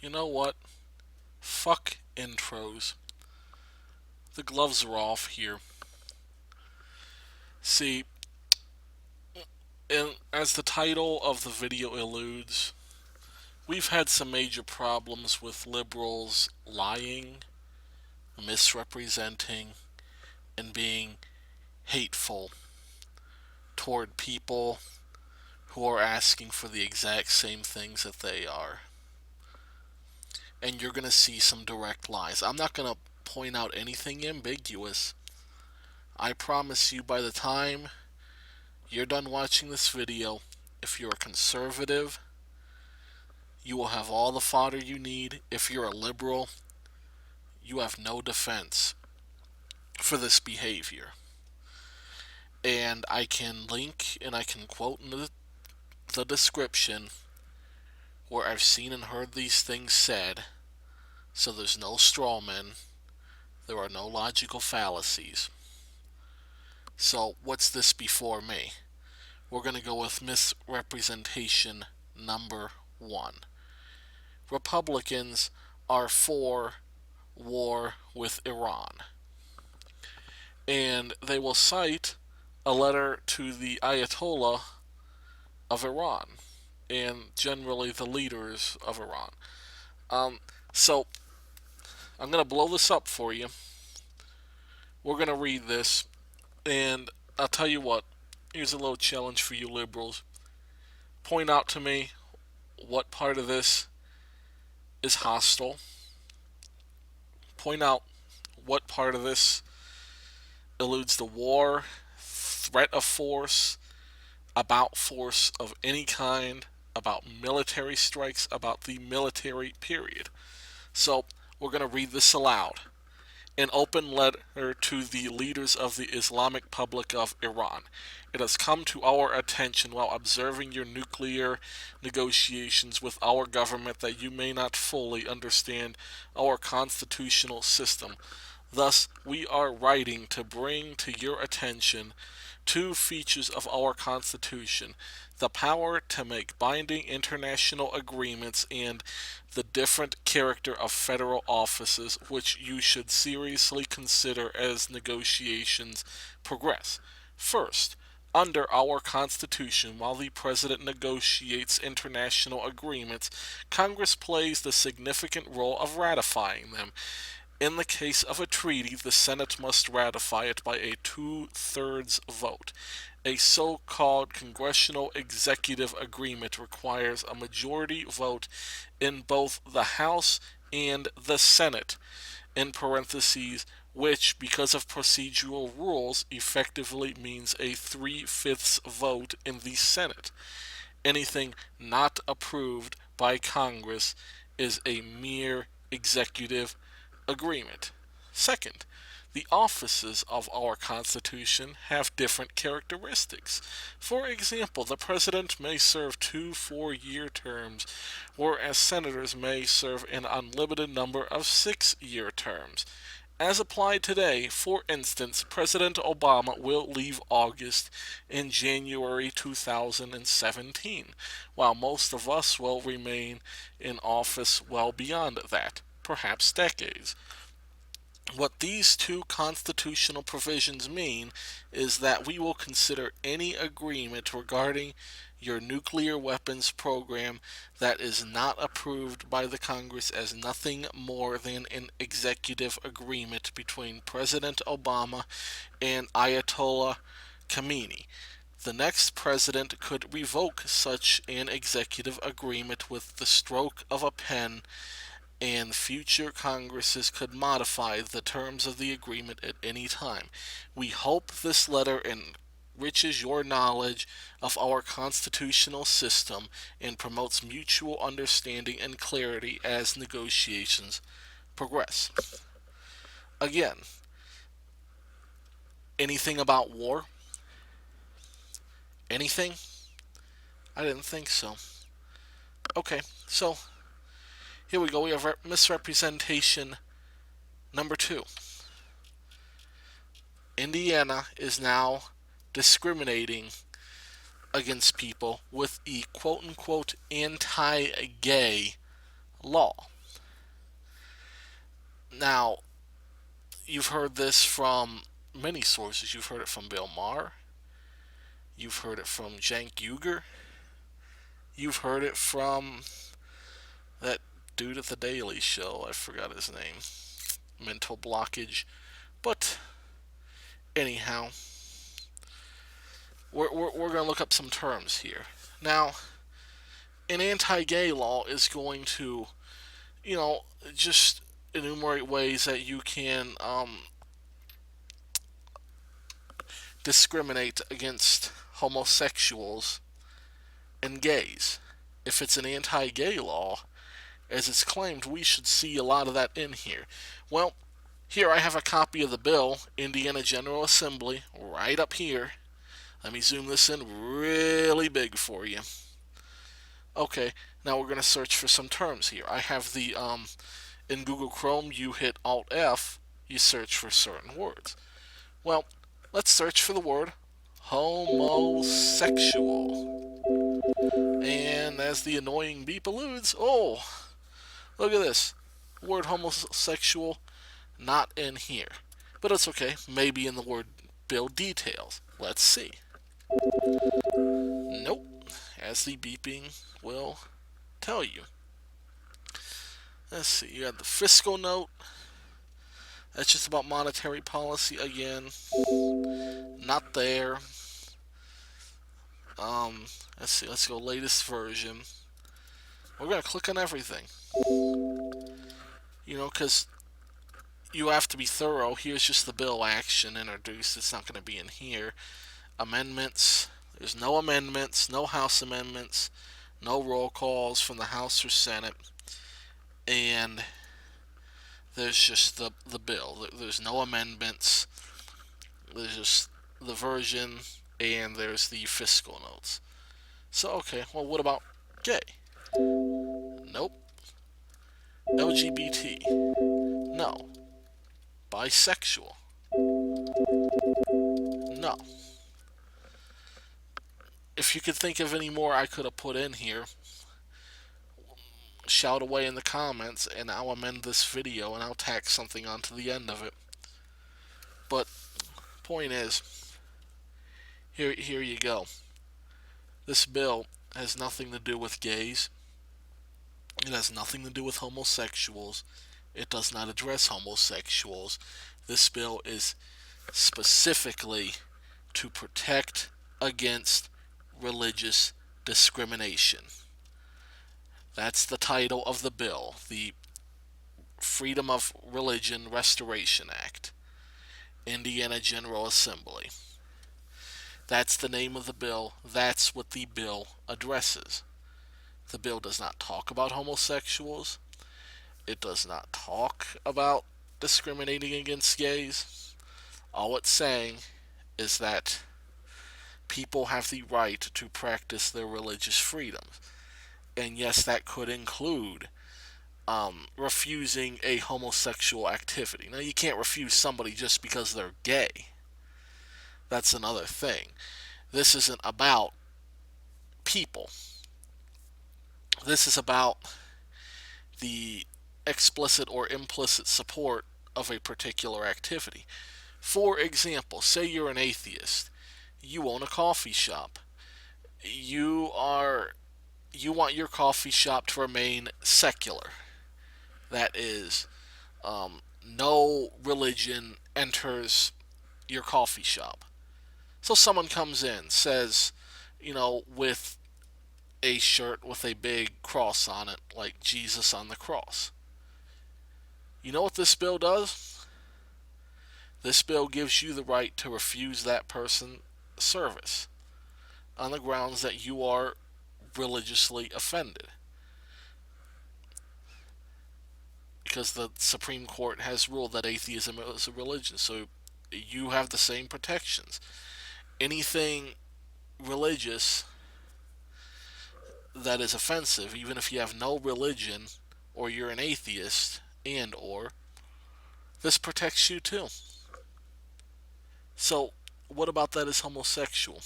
You know what? Fuck intros. The gloves are off here. See, as the title of the video alludes, we've had some major problems with liberals lying, misrepresenting, and being hateful toward people who are asking for the exact same things that they are. And you're going to see some direct lies. I'm not going to point out anything ambiguous. I promise you, by the time you're done watching this video, if you're a conservative, you will have all the fodder you need. If you're a liberal, you have no defense for this behavior. And I can link and I can quote in the description where I've seen and heard these things said, so there's no straw men, there are no logical fallacies. So, what's this before me? We're going to go with misrepresentation number one. Republicans are for war with Iran. And they will cite a letter to the Ayatollah of Iran and generally the leaders of Iran. So, I'm going to blow this up for you. We're going to read this, and I'll tell you what, here's a little challenge for you liberals. Point out to me what part of this is hostile. Point out what part of this alludes to war, threat of force, about force of any kind, about military strikes, about the military period. So, we're going to read this aloud. An open letter to the leaders of the Islamic Republic of Iran. It has come to our attention while observing your nuclear negotiations with our government that you may not fully understand our constitutional system. Thus, we are writing to bring to your attention two features of our Constitution: the power to make binding international agreements and the different character of federal offices, which you should seriously consider as negotiations progress. First, under our Constitution, while the President negotiates international agreements, Congress plays the significant role of ratifying them. In the case of a treaty, the Senate must ratify it by a two-thirds vote. A so-called congressional executive agreement requires a majority vote in both the House and the Senate, in parentheses, which, because of procedural rules, effectively means a three-fifths vote in the Senate. Anything not approved by Congress is a mere executive agreement. Second, the offices of our Constitution have different characteristics. For example, the President may serve two 4-year terms, whereas senators may serve an unlimited number of 6-year terms. As applied today, for instance, President Obama will leave August in January 2017, while most of us will remain in office well beyond that, perhaps decades. What these two constitutional provisions mean is that we will consider any agreement regarding your nuclear weapons program that is not approved by the Congress as nothing more than an executive agreement between President Obama and Ayatollah Khamenei. The next president could revoke such an executive agreement with the stroke of a pen, and future Congresses could modify the terms of the agreement at any time. We hope this letter enriches your knowledge of our constitutional system and promotes mutual understanding and clarity as negotiations progress. Again, anything about war? Anything? I didn't think so. Okay, so here we go. We have misrepresentation number two. Indiana is now discriminating against people with a quote unquote anti gay law. Now, you've heard this from many sources. You've heard it from Bill Maher. You've heard it from Cenk Uygur. You've heard it from that dude at the Daily Show. I forgot his name. Mental blockage. But anyhow, we're going to look up some terms here. Now, an anti-gay law is going to, just enumerate ways that you can discriminate against homosexuals and gays. If it's an anti-gay law, as it's claimed, we should see a lot of that in here. Well, here I have a copy of the bill, Indiana General Assembly, right up here. Let me zoom this in really big for you. Okay, now we're going to search for some terms here. I have the, in Google Chrome, you hit Alt F, you search for certain words. Well, let's search for the word homosexual. And as the annoying beep alludes, oh, look at this. Word homosexual, not in here. But it's okay, maybe in the word bill details. Let's see. Nope, as the beeping will tell you. Let's see, you have the fiscal note. That's just about monetary policy again. Not there. Let's see, let's go latest version. We're going to click on everything. Because you have to be thorough. Here's just the bill action introduced. It's not going to be in here. Amendments. There's no amendments, no House amendments, no roll calls from the House or Senate. And there's just the bill. There's no amendments. There's just the version, and there's the fiscal notes. So, okay, well, what about gay? Nope. LGBT? No. Bisexual? No. If you could think of any more I could have put in here, shout away in the comments, and I'll amend this video and I'll tack something onto the end of it. But point is, here you go. This bill has nothing to do with gays. It has nothing to do with homosexuals. It does not address homosexuals. This bill is specifically to protect against religious discrimination. That's the title of the bill, the Freedom of Religion Restoration Act, Indiana General Assembly. That's the name of the bill. That's what the bill addresses. The bill does not talk about homosexuals. It does not talk about discriminating against gays. All it's saying is that people have the right to practice their religious freedoms. And yes, that could include refusing a homosexual activity. Now, you can't refuse somebody just because they're gay. That's another thing. This isn't about people. This is about the explicit or implicit support of a particular activity. For example, say you're an atheist. You own a coffee shop. You want your coffee shop to remain secular. That is, no religion enters your coffee shop. So someone comes in, says, with a shirt with a big cross on it, like Jesus on the cross. You know what this bill does? This bill gives you the right to refuse that person service on the grounds that you are religiously offended. Because the Supreme Court has ruled that atheism is a religion, so you have the same protections. Anything religious that is offensive, even if you have no religion or you're an atheist, and or this protects you too. So what about that is homosexual?